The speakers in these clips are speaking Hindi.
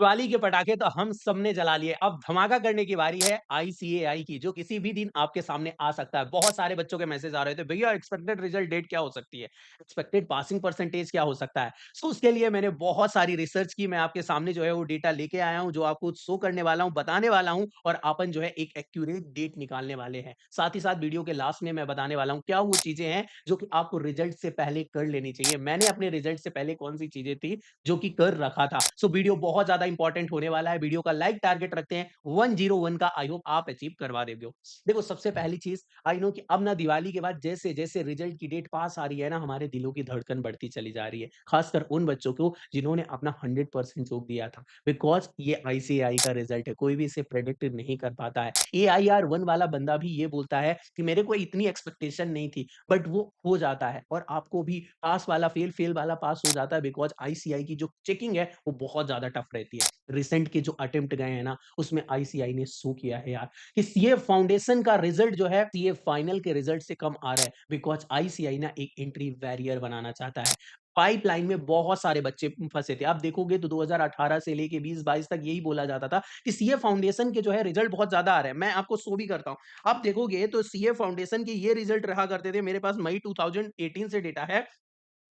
दिवाली के पटाखे तो हम सबने जला लिए, अब धमाका करने की बारी है आईसीएआई की, जो किसी भी दिन आपके सामने आ सकता है। बहुत सारे बच्चों के मैसेज आ रहे थे, भैया एक्सपेक्टेड रिजल्ट डेट क्या हो सकती है? एक्सपेक्टेड पासिंग परसेंटेज क्या हो सकता है? सो उसके लिए मैंने बहुत सारी रिसर्च की, मैं आपके सामने जो है वो डेटा लेके आया हूँ, जो आपको शो करने वाला हूँ, बताने वाला हूँ और अपन जो है एक एक्यूरेट डेट निकालने वाले हैं। साथ ही साथ वीडियो के लास्ट में मैं बताने वाला हूँ, क्या वो चीज़ें हैं जो कि आपको रिजल्ट से पहले कर लेनी चाहिए। मैंने अपने रिजल्ट से पहले कौन-सी चीज़ें थी जो कि कर रखा था। सो वीडियो बहुत ज़्यादा इंपॉर्टेंट होने वाला है। वीडियो का लाइक टारगेट रखते हैं 101 का, आई होप आप अचीव करवा देते हो। देखो सबसे पहली चीज़ आई नो कि अब ना दिवाली के बाद जैसे-जैसे रिजल्ट की डेट पास आ रही है ना, हमारे दिलों की धड़कन बढ़ती चली जा रही है। खासकर उन बच्चों को जिन्होंने अपना 100% जोक दिया था। बिकॉज़ ये आईसीएआई का रिजल्ट है, कोई भी इसे प्रेडिक्ट नहीं कर पाता है। एआईआर 1 वाला बंदा भी ये बोलता है कि मेरे को इतनी एक्सपेक्टेशन नहीं थी, बट वो हो जाता है और आपको भी पास वाला फेल, फेल वाला पास हो जाता है बिकॉज़ आईसीएआई की जो चेकिंग है, वो बहुत ज़्यादा टफ रहती है। रिसेंट के जो अटेम्प्ट गए हैं ना, उसमें आईसीएआई ने शो किया है यार, कि सीए फाउंडेशन का रिजल्ट जो है, सीए फाइनल के रिजल्ट से कम आ रहा है बिकॉज़ आईसीएआई ना एक एंट्री बैरियर बनाना चाहता है। पाइपलाइन में बहुत सारे बच्चे फँसे थे। आप देखोगे तो 2018 से लेके 20-22 तक यही बोला जाता था कि सीए फाउंडेशन के जो है रिजल्ट बहुत ज़्यादा आ रहे हैं। मैं आपको शो भी करता हूँ। आप देखोगे तो सीए फाउंडेशन के ये रिजल्ट रहा करते थे, मेरे पास मई 2018 से डेटा है,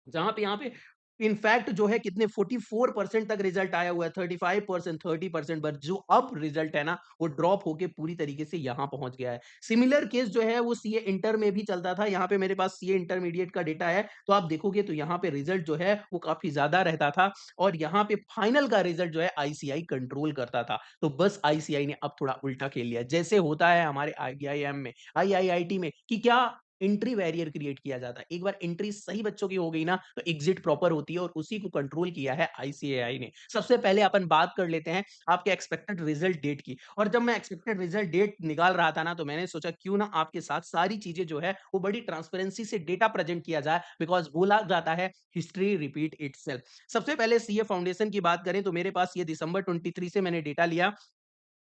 जहाँ पे यहाँ पे इनफैक्ट जो है कितने 44% तक रिजल्ट आया हुआ है, 35%, 30%, बट जो अब रिजल्ट है ना, वो ड्रॉप होके पूरी तरीके से यहाँ पहुँच गया है। सिमिलर केस जो है वो सीए इंटर में भी चलता था, यहाँ पे मेरे पास सीए इंटरमीडिएट का डेटा है, तो आप देखोगे तो यहाँ पे रिजल्ट जो है वो काफ़ी ज़्यादा रहता था और यहाँ पे फाइनल का रिजल्ट जो है आईसीएआई कंट्रोल करता था। तो बस आईसीएआई ने अब थोड़ा उल्टा खेल लिया। जैसे होता है हमारे आईआईएम में, आईआईआईटी में कि क्या एंट्री बैरियर क्रिएट किया जाता है। एक बार एंट्री सही बच्चों की हो गई ना, तो एग्जिट प्रॉपर होती है और उसी को कंट्रोल किया है आईसीएआई ने। सबसे पहले अपन बात कर लेते हैं आपके एक्सपेक्टेड रिजल्ट डेट की, और जब मैं एक्सपेक्टेड रिजल्ट डेट निकाल रहा था ना, तो मैंने सोचा क्यों ना आपके साथ सारी चीज़ें जो है वो बड़ी ट्रांसपेरेंसी से डेटा प्रेजेंट किया जाए, बिकॉज़ बोला जाता है हिस्ट्री रिपीट इटसेल्फ। सबसे पहले सीए फाउंडेशन की बात करें तो मेरे पास ये दिसंबर 23 से मैंने डेटा लिया।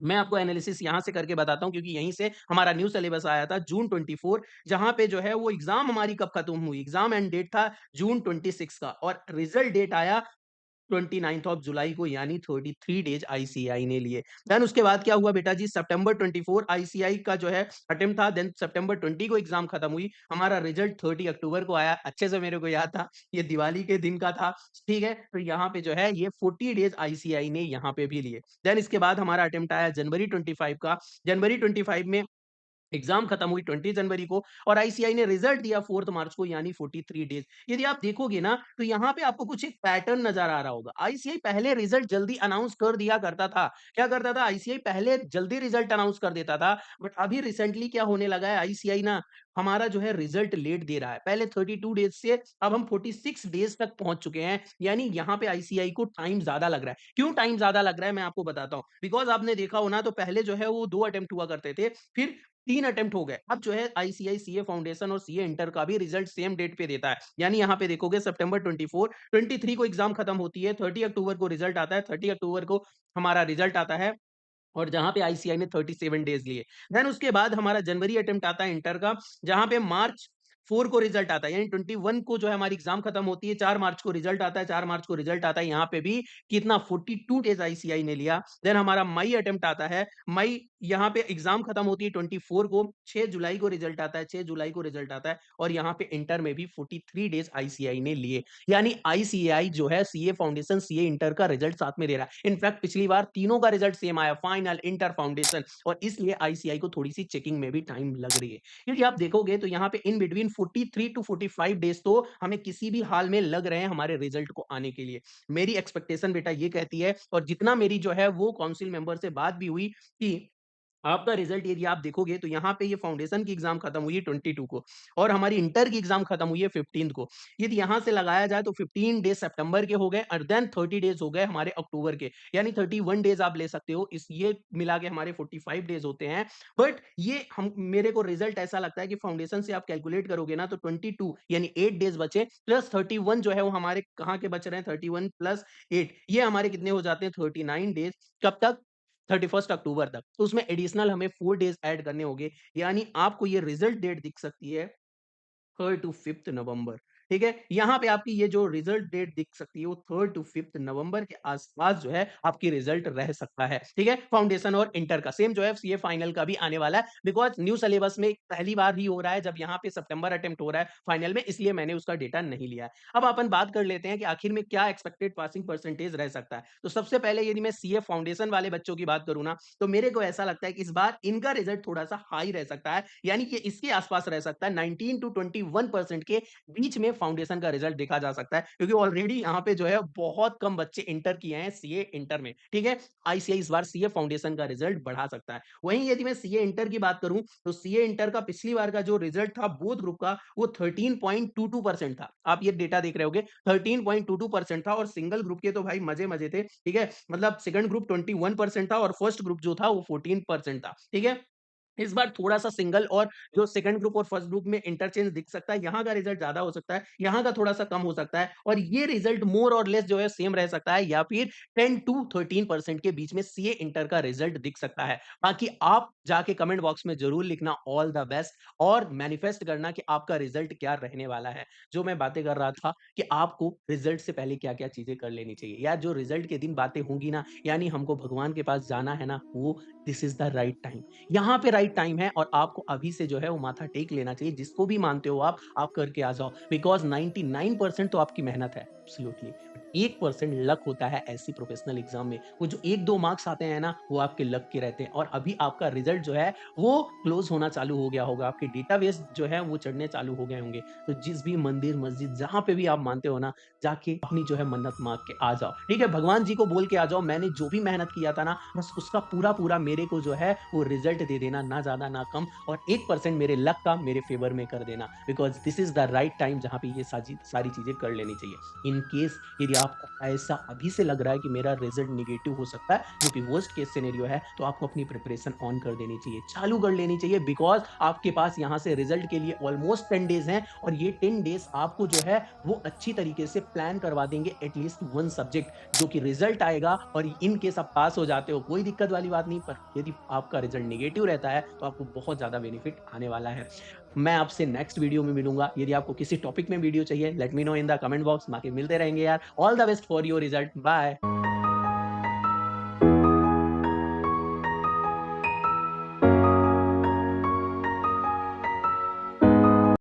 मैं आपको एनालिसिस यहाँ से करके बताता हूँ क्योंकि यहीं से हमारा न्यू सिलेबस आया था जून 24, जहाँ पे जो है वो एग्ज़ाम हमारी कब खत्म हुई, एग्ज़ाम एंड डेट था जून 26 का और रिज़ल्ट डेट आया 29th ऑफ जुलाई को, यानी 33 डेज़ आईसीएआई ने लिए। देन उसके बाद क्या हुआ बेटा जी, सितंबर 24 आईसीएआई का जो है अटेम्प्ट था, देन सितंबर 20 को एग्ज़ाम खत्म हुई। हमारा रिज़ल्ट 30 अक्टूबर को आया, अच्छे से मेरे को याद था, ये दिवाली के दिन का था, ठीक है? तो यहाँ पे जो है ये 40 डेज़ आईसीएआई ने यहाँ पे भी लिए। देन इसके बाद हमारा अटेम्प्ट आया जनवरी 25 का, जनवरी 25 में एग्ज़ाम खत्म हुई 20 जनवरी को और आईसीएआई ने रिज़ल्ट दिया 4th मार्च को, यानी 43 डेज़। यदि आप देखोगे ना, तो यहाँ पे आपको कुछ एक पैटर्न नज़र आ रहा होगा। आईसीएआई पहले रिज़ल्ट जल्दी अनाउंस कर दिया करता था। क्या करता था? आईसीएआई पहले जल्दी रिज़ल्ट अनाउंस कर देता था, बट अभी रिसेंटली क्या होने लगा है, आईसीएआई ना हमारा जो है रिज़ल्ट लेट दे रहा है। पहले 32 डेज़ से अब हम 46 डेज़ तक पहुँच चुके हैं, यानी यहाँ पे आईसीएआई को टाइम ज़्यादा लग रहा है। क्यों टाइम ज़्यादा लग रहा है, मैं आपको बताता हूँ। बिकॉज़ आपने देखा हो ना, तो पहले जो है वो 2 अटेम्प्ट हुआ करते थे, फिर 3 अटेम्प्ट हो गए। अब जो है आईसीआई सीए फाउंडेशन और सीए इंटर का भी रिजल्ट सेम डेट पे देता है। यानी यहाँ पे देखोगे सितंबर 24, 23 को एग्ज़ाम खत्म होती है, 30 अक्टूबर को रिजल्ट आता है, 30 अक्टूबर को हमारा रिजल्ट आता है और जहाँ पे आईसीआई ने 37 डेज़ लिए। देन उसके बाद हमारा जनवरी अटेम्प्ट आता है इंटर का, जहाँ पे मार्च 4 को रिजल्ट आता है, यानी 21 को जो है हमारी एग्ज़ाम खत्म होती है, 4 मार्च को रिजल्ट आता है, 4 मार्च को रिजल्ट आता है, यहाँ पे भी कितना 42 डेज़ आईसीआई ने लिया। देन हमारा मई अटेम्प्ट आता है, मई यहाँ पे एग्ज़ाम खत्म होती है 24 को, 6 जुलाई को रिजल्ट आता है, 6 जुलाई को रिजल्ट आता है और यहाँ पे इंटर में भी 43 डेज़ आईसीआई ने लिए। यानी आईसीएआई जो है सीए फाउंडेशन, सीए इंटर का रिजल्ट साथ में दे रहा है। इनफैक्ट पिछली बार तीनों का रिजल्ट सेम आया, फाइनल, इंटर, फाउंडेशन, और इसलिए आईसीएआई को थोड़ी-सी चेकिंग में भी टाइम लग रही है। यदि आप देखोगे तो यहाँ पे इन बिटवीन 43 टू 45 डेज़ तो हमें किसी भी हाल में लग रहे हैं हमारे रिजल्ट को आने के लिए। मेरी एक्सपेक्टेशन बेटा ये कहती है, और जितना मेरी जो है वो काउंसिल मेंबर से बात भी हुई कि आपका रिजल्ट यदि आप देखोगे तो यहाँ पे ये फाउंडेशन की एग्ज़ाम खत्म हुई है 22 को और हमारी इंटर की एग्ज़ाम खत्म हुई है 15th को। यदि यहाँ से लगाया जाए तो 15 डेज़ सितंबर के हो गए और देन 30 डेज़ हो गए हमारे अक्टूबर के। यानी 31 डेज़ आप ले सकते हो। इस ये मिला के हमारे 45 डेज़ होते हैं। बट ये हम मेरे को रिजल्ट ऐसा लगता है कि फाउंडेशन से आप कैलकुलेट करोगे ना, तो 22 यानी 8 डेज़ बचे प्लस 31 जो है वो हमारे कहाँ के बच रहे हैं, 31 प्लस 8 ये हमारे कितने हो जाते हैं, 39 डेज़। कब तक? 31st अक्टूबर तक। तो उसमें एडिशनल हमें 4 डेज़ ऐड करने होंगे, यानी आपको ये रिज़ल्ट डेट दिख सकती है 3rd टू 5th नवंबर। ठीक है? यहाँ पे आपकी ये जो रिजल्ट डेट दिख सकती है वो 3rd टू 5th नवंबर के आस-पास जो है आपकी रिजल्ट रह सकता है, ठीक है? फाउंडेशन और इंटर का सेम जो है सीए फाइनल का भी आने वाला है बिकॉज़ न्यू सिलेबस में पहली बार ही हो रहा है जब यहाँ पे सितंबर अटेम्प्ट हो रहा है फाइनल में इसलिए मैंने उसका डेटा नहीं लिया है। अब अपन बात कर लेते हैं कि आखिर में क्या एक्सपेक्टेड पासिंग परसेंटेज रह सकता है। तो सबसे पहले यदि मैं सीए फाउंडेशन वाले बच्चों की बात करूँ ना, तो मेरे को ऐसा लगता है कि इस बार इनका रिजल्ट थोड़ा-सा हाई रह सकता है, यानी कि इसके आस-पास रह सकता है 19 टू 21% के बीच में फाउंडेशन का रिजल्ट देखा जा सकता है क्योंकि ऑलरेडी यहाँ पे जो है बहुत कम बच्चे इंटर किए हैं सीए इंटर में, ठीक है? आईसीएआई इस बार सीए फाउंडेशन का रिजल्ट बढ़ा सकता है। वहीं यदि मैं सीए इंटर की बात करूँ, तो सीए इंटर का पिछली बार का जो रिजल्ट था बोथ ग्रुप का वो 13.22% था। आप ये डेटा देख रहे होंगे 13.22% था और सिंगल ग्रुप के तो भाई मजे-मजे थे, ठीक है? मतलब सेकंड ग्रुप 21% था और फर्स्ट ग्रुप जो था वो 14% था, ठीक है? इस बार थोड़ा-सा सिंगल और जो सेकंड ग्रुप और फर्स्ट ग्रुप में इंटरचेंज दिख सकता है, यहाँ का रिजल्ट ज़्यादा हो सकता है, यहाँ का थोड़ा-सा कम हो सकता है और ये रिजल्ट मोर और लेस जो है सेम रह सकता है या फिर 10 टू 13% के बीच में सीए इंटर का रिजल्ट दिख सकता है। बाकी आप जाके कमेंट बॉक्स में ज़रूर लिखना ऑल द बेस्ट और मैनिफेस्ट करना कि आपका रिजल्ट क्या रहने वाला है। जो मैं बातें कर रहा था कि आपको रिजल्ट से पहले क्या-क्या चीज़ें कर लेनी चाहिए या जो रिजल्ट के दिन बातें होंगी ना, यानी हमको भगवान के पास जाना है ना, वो this is the right time. यहाँ पे राइट टाइम है और आपको अभी से जो है वो माथा टेक लेना चाहिए। जिसको भी मानते हो आप करके आ जाओ बिकॉज़ 99% तो आपकी मेहनत है एब्सोल्यूटली। 1% लक होता है ऐसी प्रोफेशनल एग्ज़ाम में। वो जो 1-2 मार्क्स आते हैं ना, वो आपके लक के रहते हैं और अभी आपका रिज़ल्ट जो है वो क्लोज़ होना चालू हो गया होगा। आपके डेटाबेस जो है वो चढ़ने चालू हो गए होंगे। तो जिस भी मंदिर, मस्जिद जहाँ पे भी आप मानते हो ना, जाके अपनी जो है मन्नत माँग के आ जाओ। ठीक है? भगवान जी को बोल के आ जाओ मैंने जो भी मेहनत किया था ना, बस उसका पूरा-पूरा मेरे को जो है वो रिज़ल्ट दे देना, ना ज़्यादा ना कम और 1% मेरे लक का मेरे फ़ेवर में कर देना because this is the right time जहाँ पे ये सारी चीज़ें कर लेनी चाहिए। इन केस यदि आपको ऐसा अभी से लग रहा है कि मेरा रिज़ल्ट नेगेटिव हो सकता है, जो कि वर्स्ट केस सिनेरियो है, तो आपको अपनी प्रिपरेशन ऑन कर देनी चाहिए, चालू कर लेनी चाहिए बिकॉज़ आपके पास यहाँ से रिज़ल्ट के लिए ऑलमोस्ट 10 डेज़ हैं और ये 10 डेज़ आपको जो है वो अच्छी तरीके से प्लान करवा देंगे एटलीस्ट 1 सब्जेक्ट जो कि रिज़ल्ट आएगा और इन केस आप पास हो जाते हो, कोई दिक्कत वाली बात नहीं, पर यदि आपका रिज़ल्ट नेगेटिव रहता है, तो आपको बहुत ज़्यादा बेनिफिट आने वाला है। मैं आपसे नेक्स्ट वीडियो में मिलूँगा। यदि आपको किसी टॉपिक में वीडियो चाहिए, let me know in the comment box. बाकी मिलते रहेंगे यार। All the best for your result. Bye.